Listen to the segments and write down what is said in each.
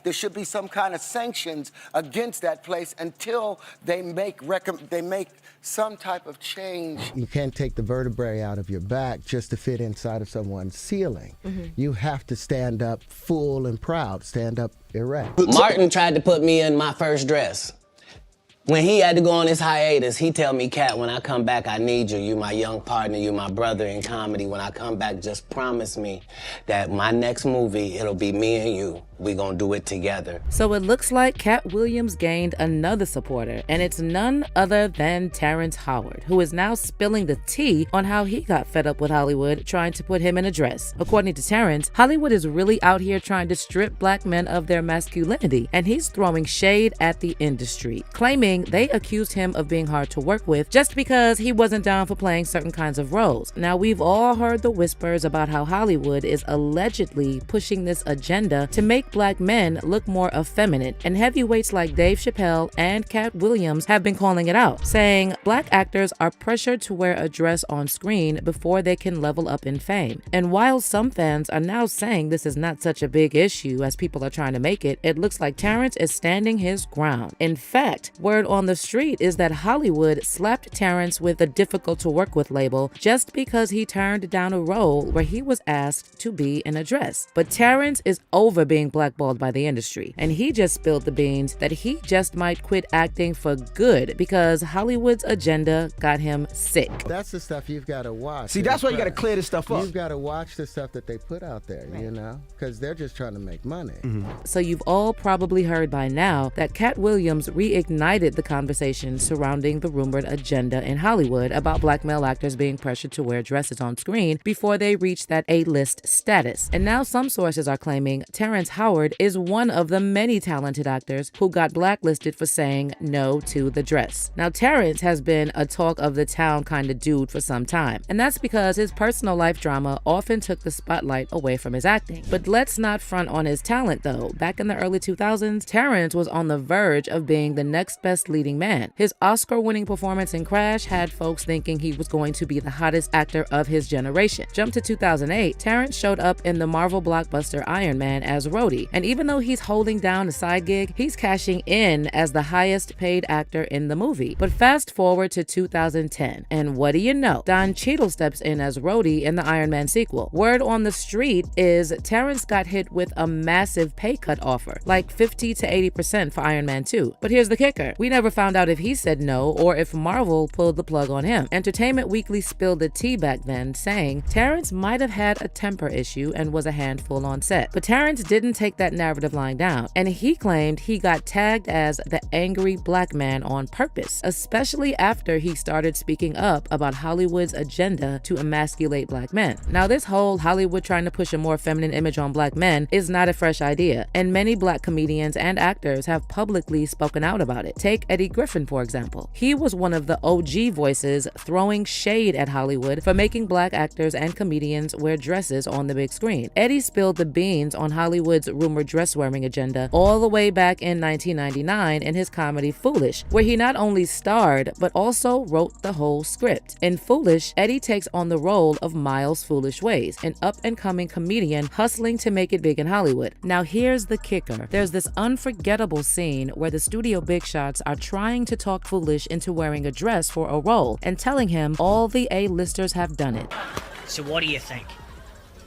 there should be some kind of sanctions against that place until they make some type of change. You can't take the vertebrae out of your back just to fit inside of someone's ceiling. You have to stand up full and proud, stand up erect. Martin tried to put me in my first dress. When he had to go on his hiatus, he tell me, Cat, when I come back, I need you. You my young partner, you my brother in comedy. When I come back, just promise me that my next movie, it'll be me and you. We gonna do it together. So it looks like Cat Williams gained another supporter, and it's none other than Terrence Howard, who is now spilling the tea on how he got fed up with Hollywood trying to put him in a dress. According to Terrence, Hollywood is really out here trying to strip black men of their masculinity, and he's throwing shade at the industry, claiming they accused him of being hard to work with just because he wasn't down for playing certain kinds of roles. Now, we've all heard the whispers about how Hollywood is allegedly pushing this agenda to make black men look more effeminate, and heavyweights like Dave Chappelle and Cat Williams have been calling it out, saying black actors are pressured to wear a dress on screen before they can level up in fame. And while some fans are now saying this is not such a big issue as people are trying to make it, it looks like Terrence is standing his ground. In fact, word on the street is that Hollywood slapped Terrence with a difficult to work with label just because he turned down a role where he was asked to be in a dress. But Terrence is over being blackballed by the industry, and he just spilled the beans that he just might quit acting for good because Hollywood's agenda got him sick. That's the stuff you've got to watch. See, that's why you got to clear this stuff up. You've got to watch the stuff that they put out there, you know, because they're just trying to make money. So you've all probably heard by now that Cat Williams reignited the conversation surrounding the rumored agenda in Hollywood about black male actors being pressured to wear dresses on screen before they reach that A-list status. And now some sources are claiming Terrence Howard is one of the many talented actors who got blacklisted for saying no to the dress. Now, Terrence has been a talk of the town kind of dude for some time, and that's because his personal life drama often took the spotlight away from his acting. But let's not front on his talent though. Back in the early 2000s, Terrence was on the verge of being the next best leading man. His Oscar-winning performance in Crash had folks thinking he was going to be the hottest actor of his generation. Jump to 2008, Terrence showed up in the Marvel blockbuster Iron Man as Rhodey, and even though he's holding down a side gig, he's cashing in as the highest paid actor in the movie. But fast forward to 2010, and what do you know? Don Cheadle steps in as Rhodey in the Iron Man sequel. Word on the street is Terrence got hit with a massive pay cut offer, like 50 to 80% for Iron Man 2. But here's the kicker. We never found out if he said no or if Marvel pulled the plug on him. Entertainment Weekly spilled the tea back then, saying Terrence might have had a temper issue and was a handful on set. But Terrence didn't take that narrative lying down, and he claimed he got tagged as the angry black man on purpose, especially after he started speaking up about Hollywood's agenda to emasculate black men. Now, this whole Hollywood trying to push a more feminine image on black men is not a fresh idea, and many black comedians and actors have publicly spoken out about it. Take Eddie Griffin, for example. He was one of the OG voices throwing shade at Hollywood for making black actors and comedians wear dresses on the big screen. Eddie spilled the beans on Hollywood's rumored dress-wearing agenda all the way back in 1999 in his comedy Foolish, where he not only starred, but also wrote the whole script. In Foolish, Eddie takes on the role of Miles Foolish Ways, an up-and-coming comedian hustling to make it big in Hollywood. Now here's the kicker. There's this unforgettable scene where the studio big shots are trying to talk Foolish into wearing a dress for a role and telling him all the A-listers have done it. So what do you think?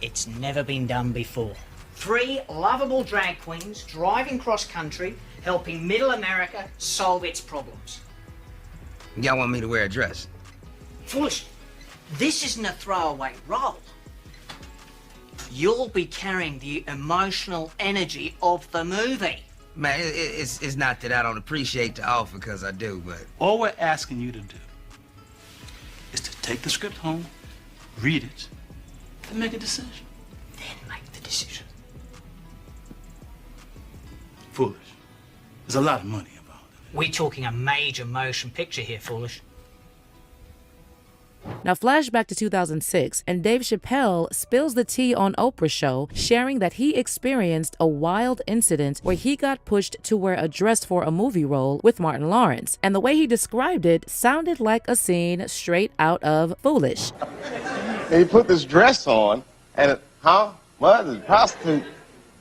It's never been done before. 3 lovable drag queens driving cross-country, helping middle America solve its problems. Y'all want me to wear a dress? Foolish, this isn't a throwaway role. You'll be carrying the emotional energy of the movie. Man, it's not that I don't appreciate the offer, because I do, but... All we're asking you to do is to take the script home, read it, and make a decision. Then make the decision. Foolish. There's a lot of money involved. We're talking a major motion picture here, Foolish. Now flashback to 2006, and Dave Chappelle spills the tea on Oprah's show, sharing that he experienced a wild incident where he got pushed to wear a dress for a movie role with Martin Lawrence. And the way he described it sounded like a scene straight out of Foolish. And he put this dress on, and what? The prostitute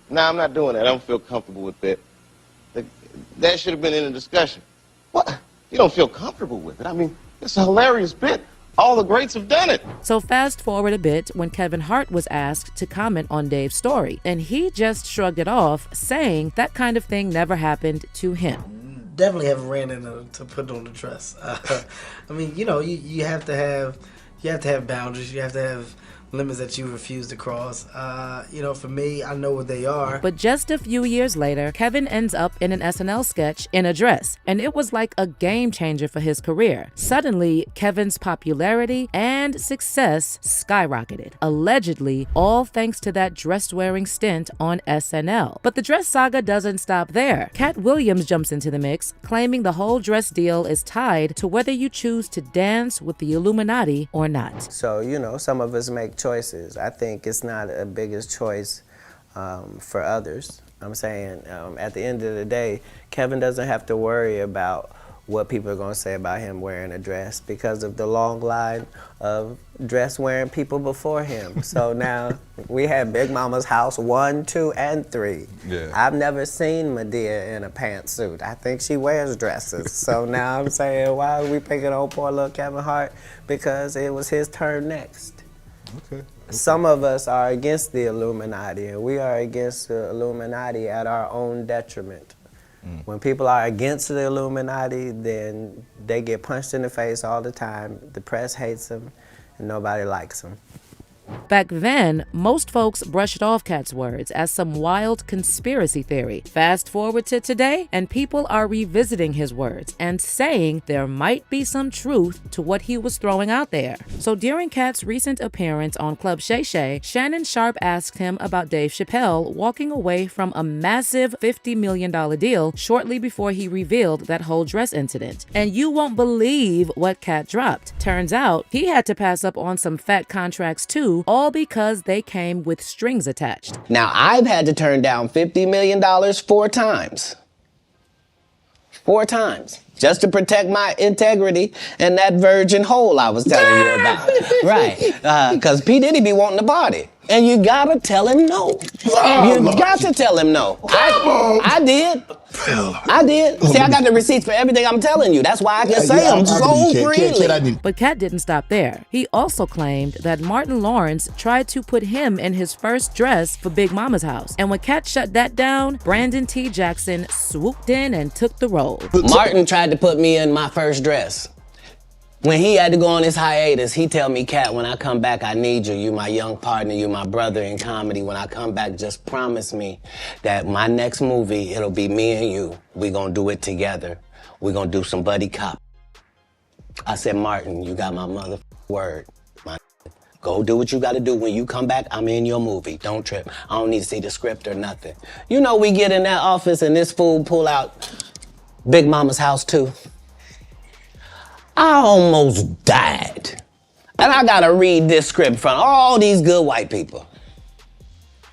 Nah, I'm not doing that. I don't feel comfortable with that. That should have been in the discussion. What? You don't feel comfortable with it? I mean, it's a hilarious bit. All the greats have done it. So fast forward a bit when Kevin Hart was asked to comment on Dave's story, and he just shrugged it off, saying that kind of thing never happened to him. Definitely haven't ran into to put on the dress. I mean, you know, you have to have boundaries. You have to have limits that you refuse to cross. You know, for me, I know what they are. But just a few years later, Kevin ends up in an SNL sketch in a dress, and it was like a game changer for his career. Suddenly, Kevin's popularity and success skyrocketed, allegedly all thanks to that dress-wearing stint on SNL. But the dress saga doesn't stop there. Cat Williams jumps into the mix, claiming the whole dress deal is tied to whether you choose to dance with the Illuminati or not. So, you know, some of us make choices. I think it's not a biggest choice for others. I'm saying at the end of the day, Kevin doesn't have to worry about what people are going to say about him wearing a dress because of the long line of dress-wearing people before him. So now we have Big Mama's house 1, 2, and 3. Yeah. I've never seen Medea in a pantsuit. I think she wears dresses. So now I'm saying, why are we picking on poor little Kevin Hart? Because it was his turn next. Okay. Some of us are against the Illuminati, and we are against the Illuminati at our own detriment. When people are against the Illuminati, then they get punched in the face all the time. The press hates them, and nobody likes them. Back then, most folks brushed off Cat's words as some wild conspiracy theory. Fast forward to today, and people are revisiting his words and saying there might be some truth to what he was throwing out there. So during Cat's recent appearance on Club Shay Shay, Shannon Sharpe asked him about Dave Chappelle walking away from a massive $50 million deal shortly before he revealed that whole dress incident. And you won't believe what Cat dropped. Turns out, he had to pass up on some fat contracts too, all because they came with strings attached. Now, I've had to turn down $50 million 4 times. 4 times. Just to protect my integrity and that virgin hole I was telling you about. Right. Because P. Diddy be wanting the body. And you gotta tell him no. You got to tell him no. I did. I did. See, I got the receipts for everything I'm telling you. That's why I can say them so freely. But Cat didn't stop there. He also claimed that Martin Lawrence tried to put him in his first dress for Big Mama's house. And when Cat shut that down, Brandon T. Jackson swooped in and took the role. Martin tried to put me in my first dress. When he had to go on his hiatus, he tell me, Cat, when I come back, I need you. You my young partner, you my brother in comedy. When I come back, just promise me that my next movie, it'll be me and you. We gonna do it together. We gonna do some buddy cop. I said, Martin, you got my mother word. Go do what you gotta do. When you come back, I'm in your movie. Don't trip. I don't need to see the script or nothing. You know, we get in that office and this fool pull out Big Mama's House 2. I almost died. And I gotta read this script from all these good white people.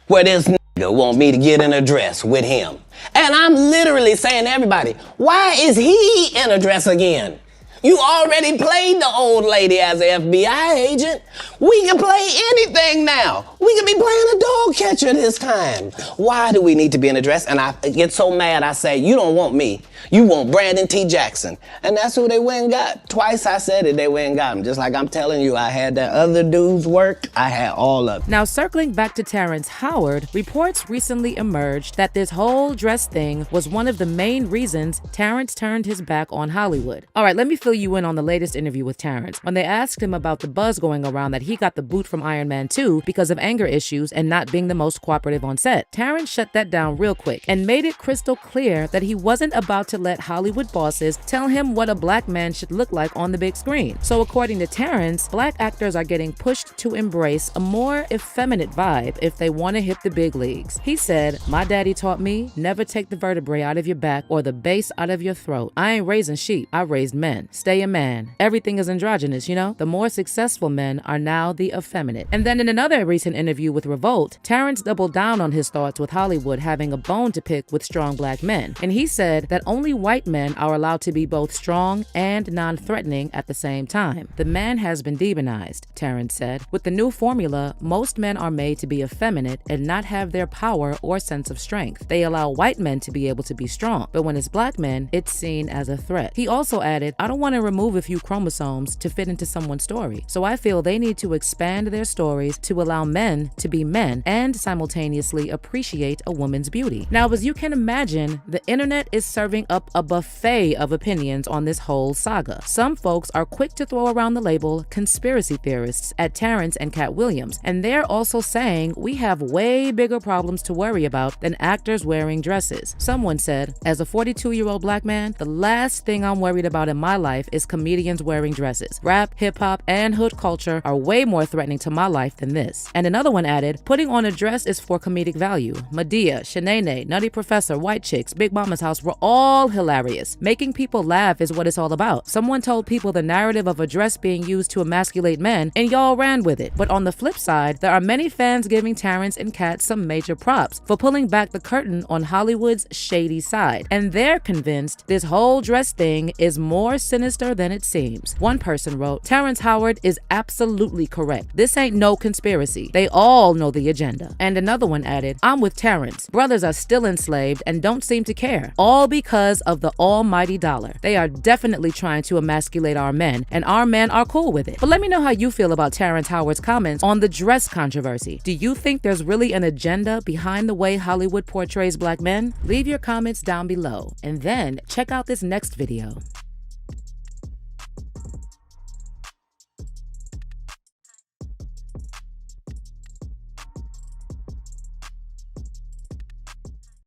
Where this nigga want me to get in a dress with him. And I'm literally saying to everybody, why is he in a dress again? You already played the old lady as an FBI agent. We can play anything now. We can be playing a dog catcher this time. Why do we need to be in a dress? And I get so mad, I say, you don't want me. You want Brandon T. Jackson. And that's who they went and got. Twice I said it, they went and got him. Just like I'm telling you, I had that other dude's work. I had all of it. Now, circling back to Terrence Howard, reports recently emerged that this whole dress thing was one of the main reasons Terrence turned his back on Hollywood. All right, let me fill you in on the latest interview with Terrence. When they asked him about the buzz going around that he got the boot from Iron Man 2 because of anger issues and not being the most cooperative on set, Terrence shut that down real quick and made it crystal clear that he wasn't about to let Hollywood bosses tell him what a black man should look like on the big screen. So according to Terrence, black actors are getting pushed to embrace a more effeminate vibe if they want to hit the big leagues. He said, my daddy taught me never take the vertebrae out of your back or the base out of your throat. I ain't raising sheep, I raised men. stay a man. Everything is androgynous, you know? The more successful men are now the effeminate. And then in another recent interview with Revolt, Terrence doubled down on his thoughts with Hollywood having a bone to pick with strong black men. And he said that only white men are allowed to be both strong and non-threatening at the same time. The man has been demonized, Terrence said. With the new formula, most men are made to be effeminate and not have their power or sense of strength. They allow white men to be able to be strong, but when it's black men, it's seen as a threat. He also added, I don't want to remove a few chromosomes to fit into someone's story, so I feel they need to expand their stories to allow men to be men and simultaneously appreciate a woman's beauty. Now, as you can imagine, the internet is serving up a buffet of opinions on this whole saga. Some folks are quick to throw around the label conspiracy theorists at Terrence and Cat Williams, and they're also saying we have way bigger problems to worry about than actors wearing dresses. Someone said, as a 42-year-old black man, the last thing I'm worried about in my life is comedians wearing dresses. Rap, hip-hop, and hood culture are way more threatening to my life than this. And another one added, putting on a dress is for comedic value. Madea, Shanae, Nutty Professor, White Chicks, Big Mama's House were all hilarious. Making people laugh is what it's all about. Someone told people the narrative of a dress being used to emasculate men, and y'all ran with it. But on the flip side, there are many fans giving Terrence and Cat some major props for pulling back the curtain on Hollywood's shady side. And they're convinced this whole dress thing is more sinister than it seems. One person wrote, Terrence Howard is absolutely correct. This ain't no conspiracy. They all know the agenda. And another one added, I'm with Terrence. Brothers are still enslaved and don't seem to care. All because of the almighty dollar. They are definitely trying to emasculate our men, and our men are cool with it. But let me know how you feel about Terrence Howard's comments on the dress controversy. Do you think there's really an agenda behind the way Hollywood portrays black men? Leave your comments down below, and then check out this next video.